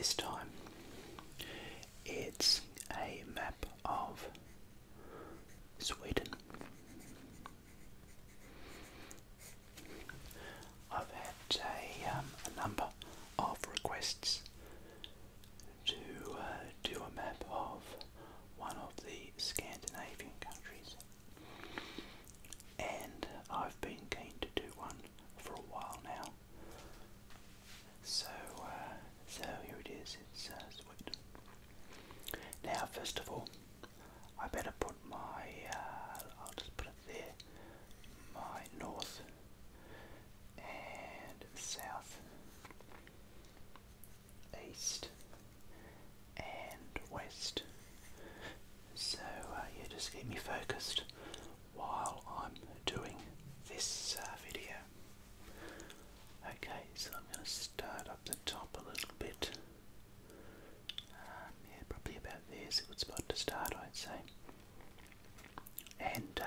this time it's a map of Sweden. I've had a number of requests to do a map of one of the Scandinavian countries, and I've been keen to do one for a while now. So here it is. It's Sweden. Now, first of all, I better put my I'll just put it there. My north and south, east and west. So yeah, just keep me focused while I'm doing this video. Okay, so I'm going to start up the top a little bit. Yeah, probably about there's a good spot to start, I'd say. And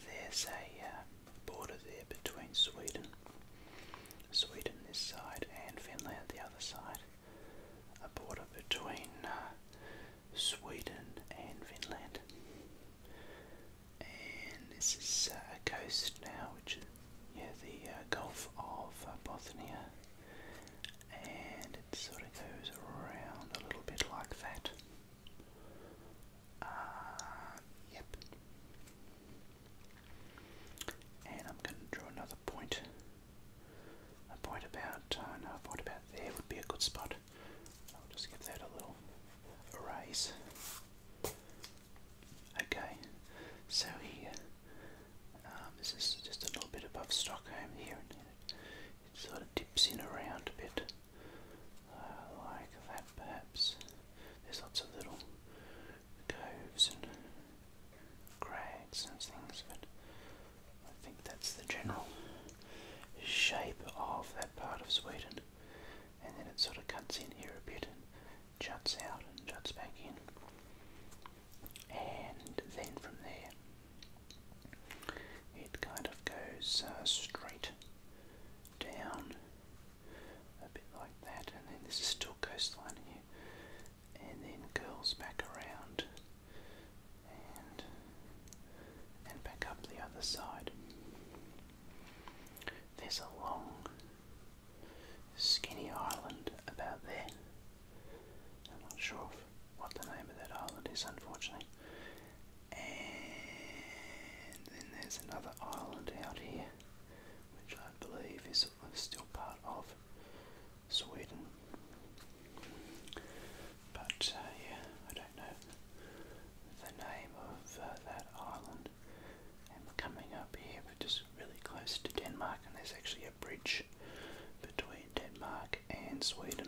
there's a border there between Sweden this side and Finland the other side. A border between Sweden and Finland. And this is a coast now, which is the Gulf of Bothnia, and it sort of goes around a little bit like that. Yep. And I'm going to draw another point. A point about there would be a good spot. I'll just give that a little erase. Okay, so here, this is just a little bit above Stockholm here, and it sort of dips in around a bit, like that perhaps. There's lots of little coves and crags and things, but I think that's the general shape of that part of Sweden. And then it sort of cuts in here a bit and juts out and juts back in. And then from there it kind of goes straight down a bit like that, and then this is still coastline here, and then curls back around and back up the other side. There's a long skinny island about there. I'm not sure what the name of that island is, unfortunately. And then there's another island out here, which I believe is still part of Sweden. But yeah, I don't know the name of that island. And we're coming up here, we're just really close to Denmark, and there's actually a bridge between Denmark and Sweden.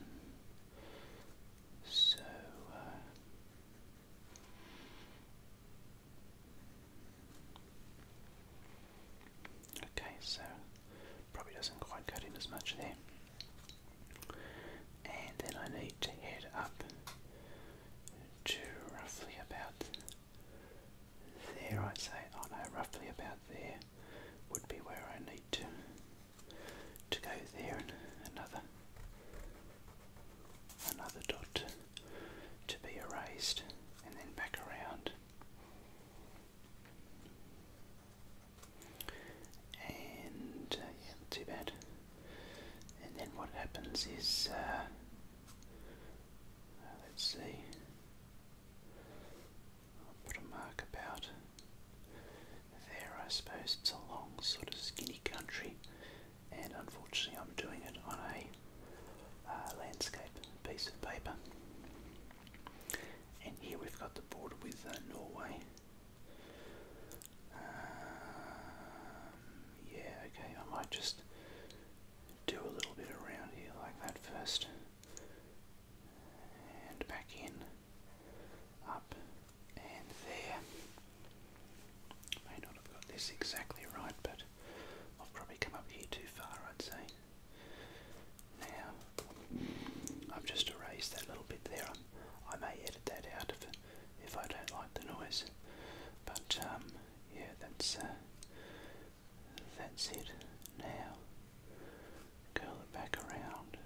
So okay, so probably doesn't quite cut in as much there. And then I need to head up to roughly about there, I'd say. Oh no, roughly about there would be where I need to go there, and another dot to be erased, and then back around. And yeah, not too bad. And then what happens is, let's see, I'll put a mark about there. I suppose it's a long sort of skinny country, and unfortunately I'm doing it on a landscape piece of paper. And here we've got the border with Norway. Yeah, okay, I might just do a little bit around here like that first, and back in, up, and there. May not have got this exactly right, but I've probably come up here too far, I'd say. Now, I've just erased that little bit there. I may edit that out if I don't like the noise. But yeah, that's it. Now, curl it back around,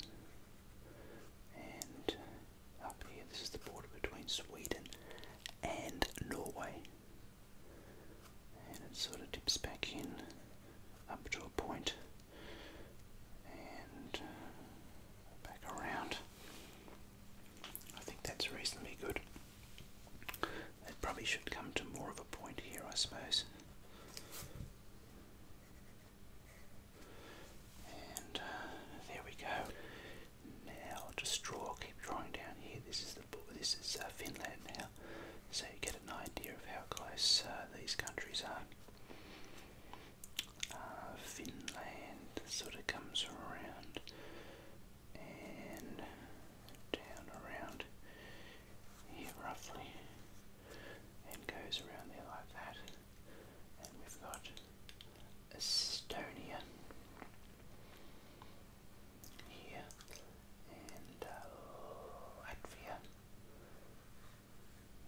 between Sweden and Norway, and it sort of dips back in up to a point and back around. I think that's reasonably good. It probably should come to more of a point here, I suppose. And there we go. Now I'll just keep drawing down here. This is Finland now, so you get an idea of how close these countries are. Finland sort of comes around and down around here roughly, and goes around there like that. And we've got Estonia here, and Latvia,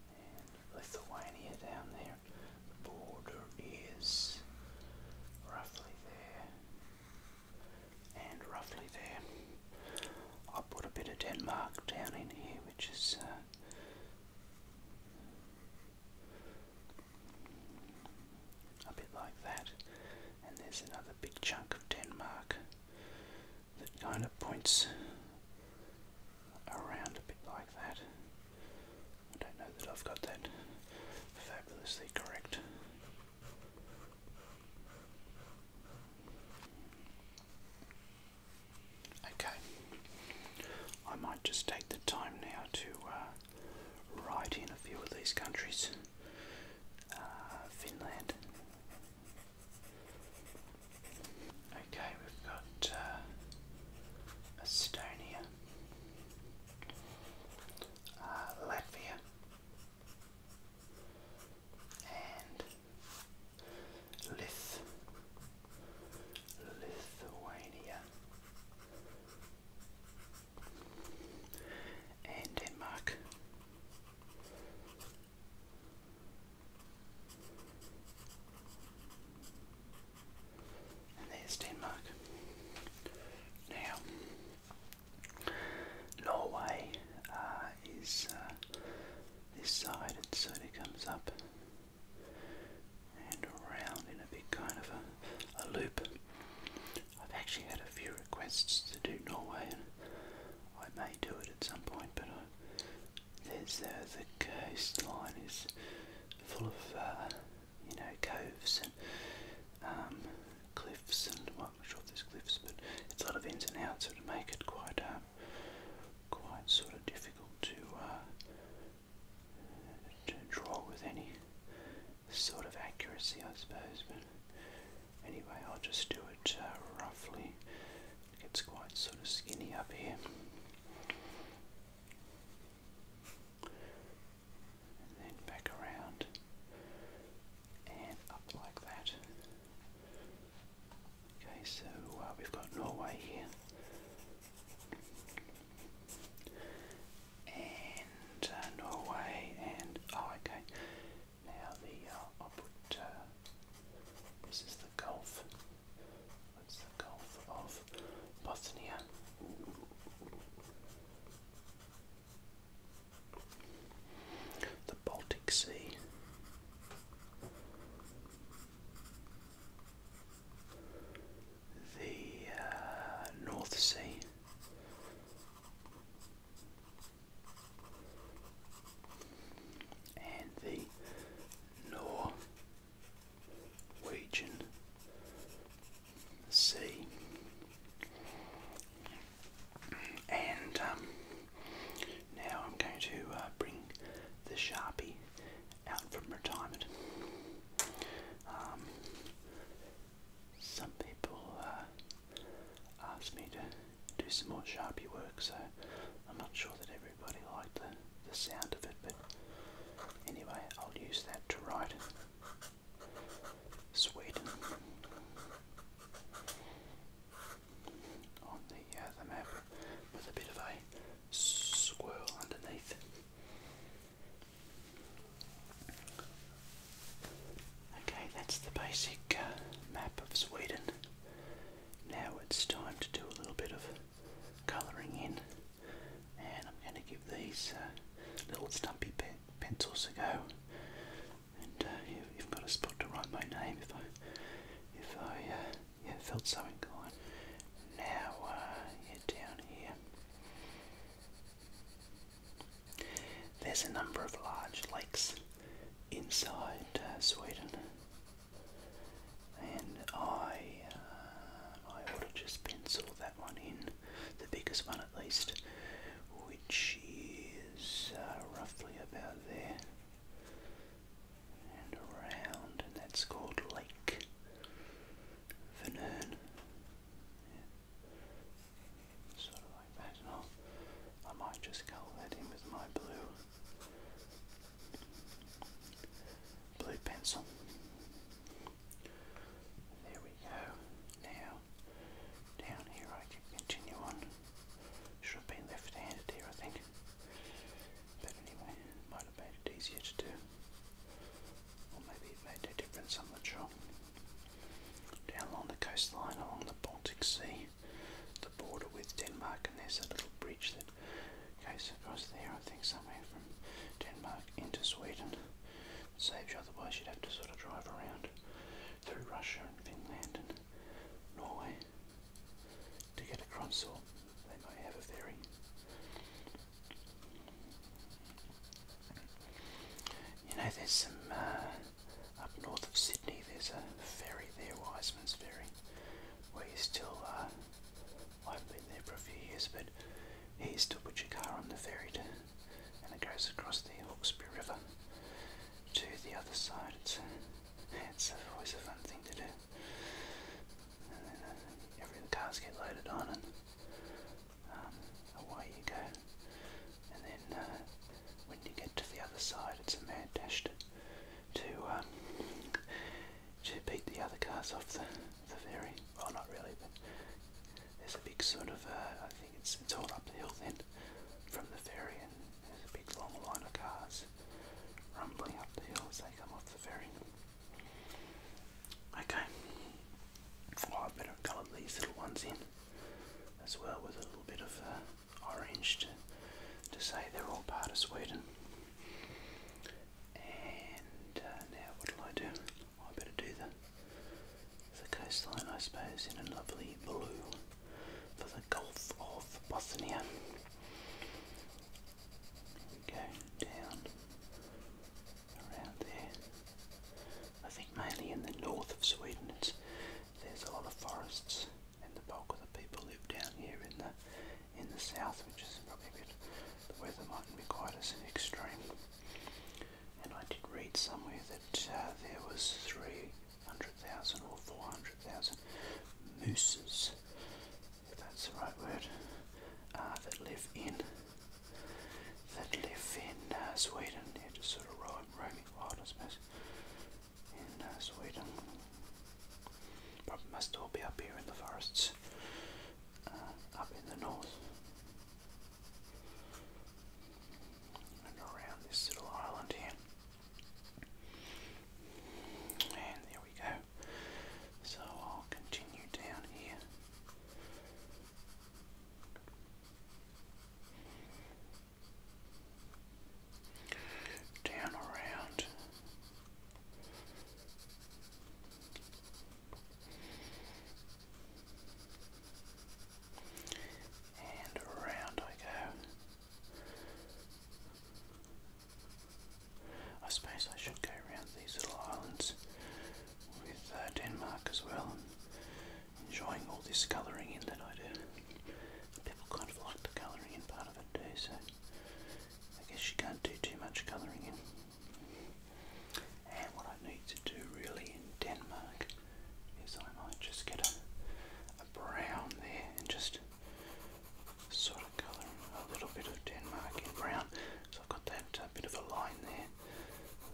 and Lithuania down there. The border is roughly there, and roughly there. I'll put a bit of Denmark down in here, which is a bit like that, and there's another big chunk of Denmark that kind of points around a bit like that. I don't know that I've got that fabulously correct. Okay, I might just take the time now to write in a few of these countries. Finland. Okay, we've got Estonia, Latvia, and Lithuania, and Denmark. And there's Denmark. Now, Norway is this side. It sort of comes up and around in a big kind of a loop. I've actually had a few requests to do Norway, and I may do it at some point, but there's the coastline is full of coves and cliffs, and well, I'm not sure if there's cliffs, but it's a lot of ins and outs, so to make it quite sort of difficult to draw with any sort of accuracy, I suppose. But anyway, I'll just do it roughly. It gets quite sort of skinny up here. And then back around and up like that. Okay, so we've got Norway here. And Norway, and okay. Now I'll put this is the Gulf. What's the Gulf of Bosnia? The Baltic Sea. The North Sea. And the Norwegian Sea. And now I'm going to bring the Sharpie out from retirement. Some people asked me to do some more Sharpie work, so I'm not sure that everybody liked the sound of it, but anyway, I'll use that to write Sweden on the map with a bit of a swirl underneath. Okay, that's the basic map of Sweden. Now it's time to do a little bit of colouring in, and I'm going to give these little stumpy pencils ago, and you've got a spot to write my name if I yeah, felt so inclined. Now, down here, there's a number of large lakes inside Sweden, and I ought to just pencil that one in, the biggest one at least, which is roughly about there and around, and that's called Lake Vänern. Yeah. Sort of like that, and I might just colour that in with my blue pencil. There we go. Now, down here I can continue on. Should have been left-handed here, I think. But anyway, might have made it easier to do. Or maybe it made no difference, I'm not sure. Down along the coastline, along the Baltic Sea, the border with Denmark, and there's a little bridge that goes across there, I think, somewhere from Denmark into Sweden. Saves you, otherwise you'd have to sort of drive around through Russia and Finland and Norway to get across, or they might have a ferry. You know, there's some up north of Sydney, there's a ferry there, Wiseman's Ferry, where you still, I haven't been there for a few years, but you still put your car on the ferry and it goes across the Hawkesbury River to the other side. It's always a fun thing to do. And then the cars get loaded on, and away you go. And then when you get to the other side, it's a mad dash to beat the other cars off the ferry. Well, not really, but there's a big sort of I think it's all up the hill then from the ferry, and there's a big long line of cars rumbling up the hill as they come off the ferry. Okay, well, I better colour these little ones in as well with a little bit of orange to say they're all part of Sweden. And now what will I do? I better do the coastline, I suppose, in a lovely blue for the Gulf of Bothnia. We go down around there. I think mainly in the north of Sweden there's a lot of forests, and the bulk of the people live down here in the south, which is probably a bit, the weather mightn't be quite as extreme. And I did read somewhere that there was 300,000 or 400,000 mooses, if that's the right word, that live in Sweden. Yeah, just sort of roaming wild, I suppose, in Sweden. Probably must all be up here in the forests, up in the north, and around this little island here. And there we go. So I'll continue down here. Down around. And around I go. I suppose I should go around these little islands with Denmark as well, and enjoying all this colouring in that I do. People kind of like the colouring in part of it too, so I guess you can't do too much colouring in. And what I need to do really in Denmark is I might just get a brown there and just sort of colour a little bit of Denmark in brown. So I've got that bit of a line there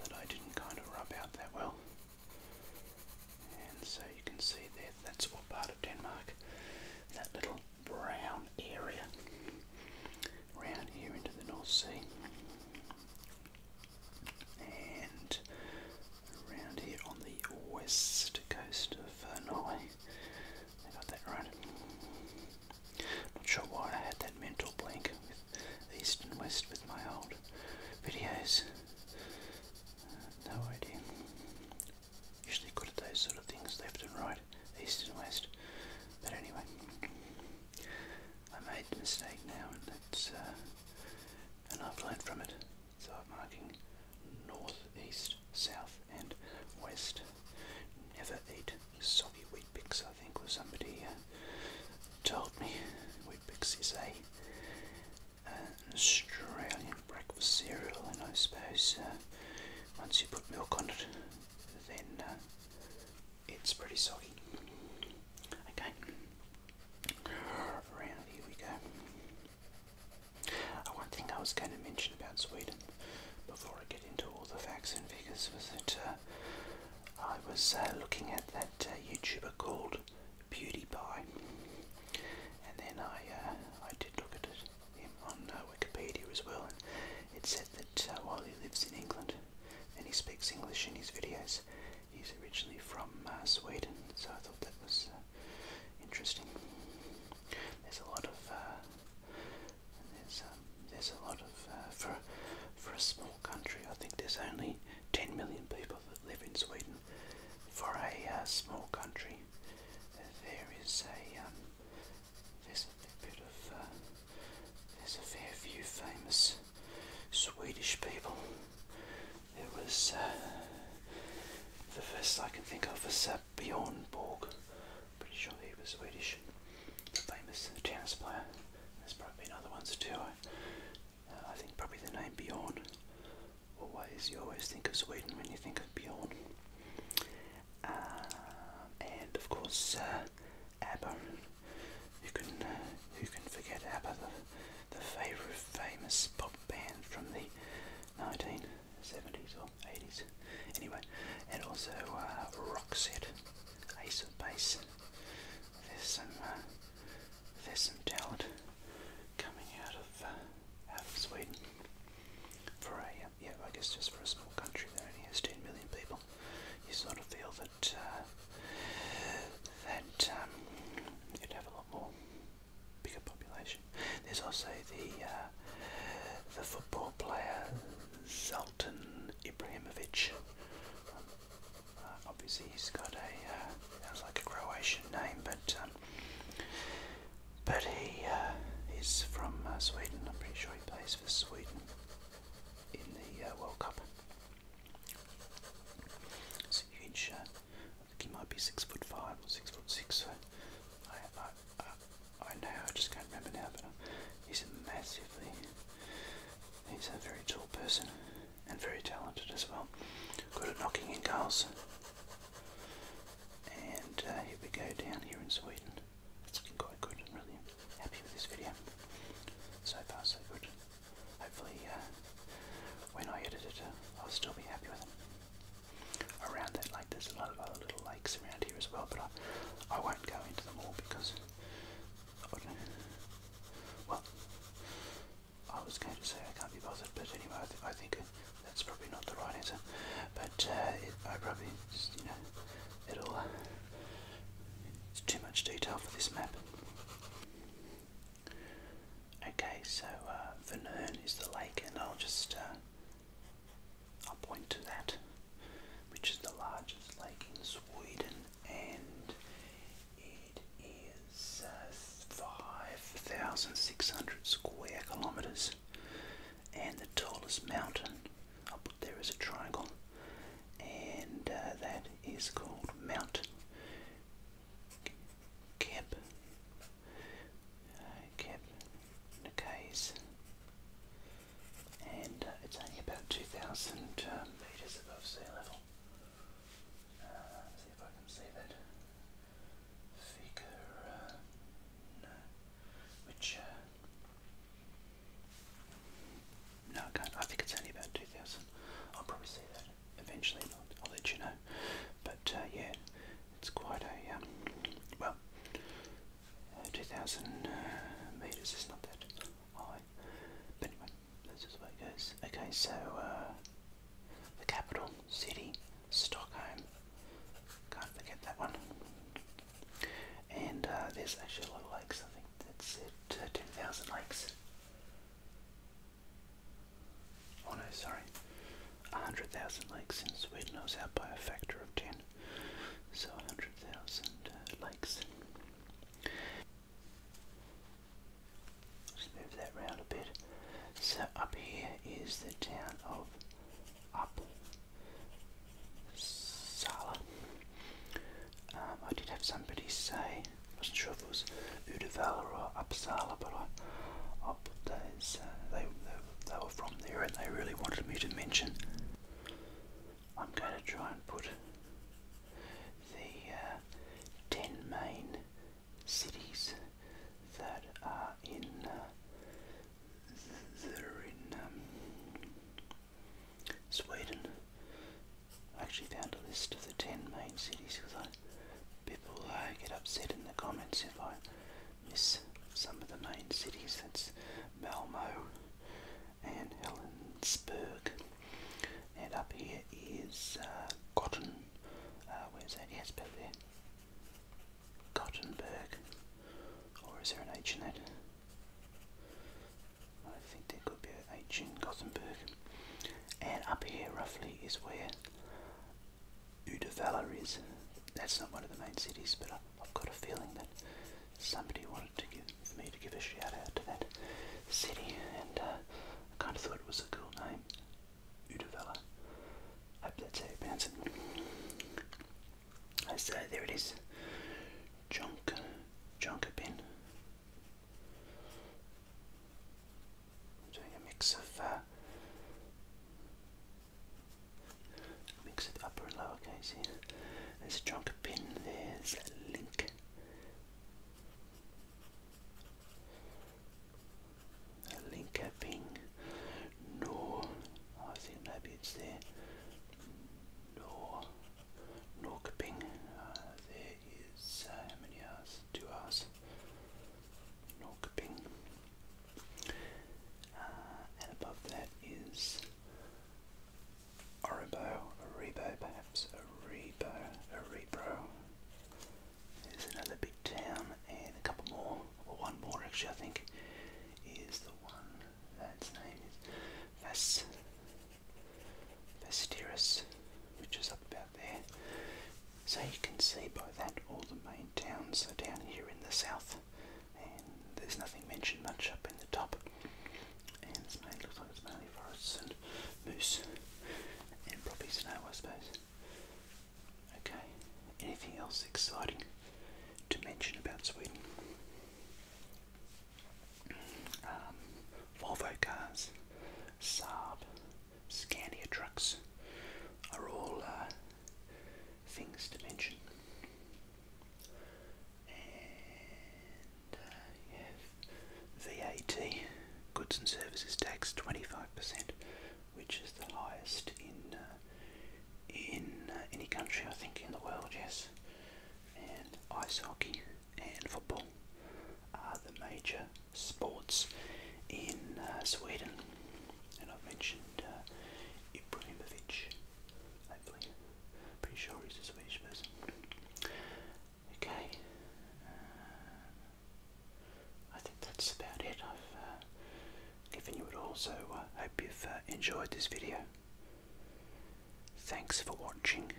that I didn't kind of rub out that well. And so you can see there, that's all part of Denmark. That little brown area around here into the North Sea. And around here on the west coast of Norway. I got that right. Not sure why I had that mental blank with east and west with my old videos. suppose once you put milk on it, then it's pretty soggy. Okay, around here we go. One thing I was going to mention about Sweden before I get into all the facts and figures was that I was looking at that YouTuber called PewDiePie, and then I did look at him on Wikipedia as well, and it said that while he lives in England and he speaks English in his videos, he's originally from Sweden, so I thought that was interesting. There's a lot of for a small country. I think there's only 10 million people that live in Sweden. For a small country, there's a fair few famous Swedish people. There was the first I can think of was Bjorn Borg. Pretty sure he was Swedish. Famous tennis player. There's probably been other ones too. I think probably the name Bjorn. You always think of Sweden when you think of Bjorn. And of course ABBA. Who can forget ABBA, the famous pop band from the 1970s or 80s. Anyway, and also Roxette, Ace of Base. There's some talent coming out of Sweden. For I guess just for a small country that only has 10 million people, you sort of feel that you'd have a lot more bigger population. There's also the football player Zlatan Ibrahimovic. Obviously he's got sounds like a Croatian name, but he is from Sweden. I'm pretty sure he plays for Sweden in the World Cup. He's huge. I think he might be 6'5" or 6'6". So I know. I just can't remember now. But he's a very tall person and very talented as well. Good at knocking in goals. And here we go down here in Sweden. It's been quite good. I'm really happy with this video. So far so good. Hopefully when I edit it I'll still be happy with it. Around that lake there's a lot of other little lakes around here as well, but I won't go into them all because I was going to say I can't be bothered, but anyway I think that's probably not the right answer. But I probably it's too much detail for this map. Okay, so Vänern is the lake, and I'll point to that, which is the largest lake in Sweden, and it is 5,600 square kilometres, and the tallest mountain I'll put there as a triangle, and that is called Mount Kebnekaise, and it's only about 2,000 metres above sea level. See if I can see that figure. No, which no, I can't. I think it's only about 2,000. I'll probably see that eventually. I'll let you know. But yeah, it's quite a 2,000 metres is not that high. But anyway, that's just the way it goes. Okay, so the capital city, Stockholm. Can't forget that one. And there's actually a lot of lakes. I think that's it. 10,000 lakes. Oh no, sorry. 100,000 lakes in Sweden. I was out by a factor of 10. So 100,000 lakes. Just move that round a bit. So up here is the town of Uppsala. I did have somebody say, I wasn't sure if it was Uddevalla or Uppsala, but I put those, they were from there and they really wanted me to mention list of the 10 main cities, because people get upset in the comments if I miss some of the main cities. That's Malmo and Helensburgh, and up here is Cotton. Where's that? Yeah, it's about there. Gothenburg, or is there an H in that? I think there could be an H in Gothenburg. And up here roughly is where Uddevalla is. That's not one of the main cities, but I've got a feeling that somebody wanted to give me to give a shout out to that city, and I kind of thought it was a cool name, Uddevalla. Hope that's how you pronounce it. So there it is, Jonkopin. Doing a mix of upper and lower case here. There's Jonkopin, there's Link. Linkoping, Nor, I think maybe it's there. Norkoping. There is how many R's? 2 R's. Norkoping. And above that is Aribo, perhaps Arebro. There's another big town, and a couple more, or one more actually I think, is the one that's name is Vasteris, which is up about there. So you can see by that all the main towns are down here in the south, and there's nothing mentioned much up in the top. And looks like it's mainly forests and moose and probably snow, I suppose. Okay, anything else exciting to mention about Sweden? Volvo cars, Saab, Scania trucks are all things to mention. And you have VAT, goods and services tax, 25%, which is the highest in any country, I think, in the world, yes. And ice hockey and football are the major sports in Sweden. And I've mentioned Ibrahimovic, hopefully. Pretty sure he's a Swedish person. Okay. I think that's about it. I've given you it all, so I hope you've enjoyed this video. Thanks for watching.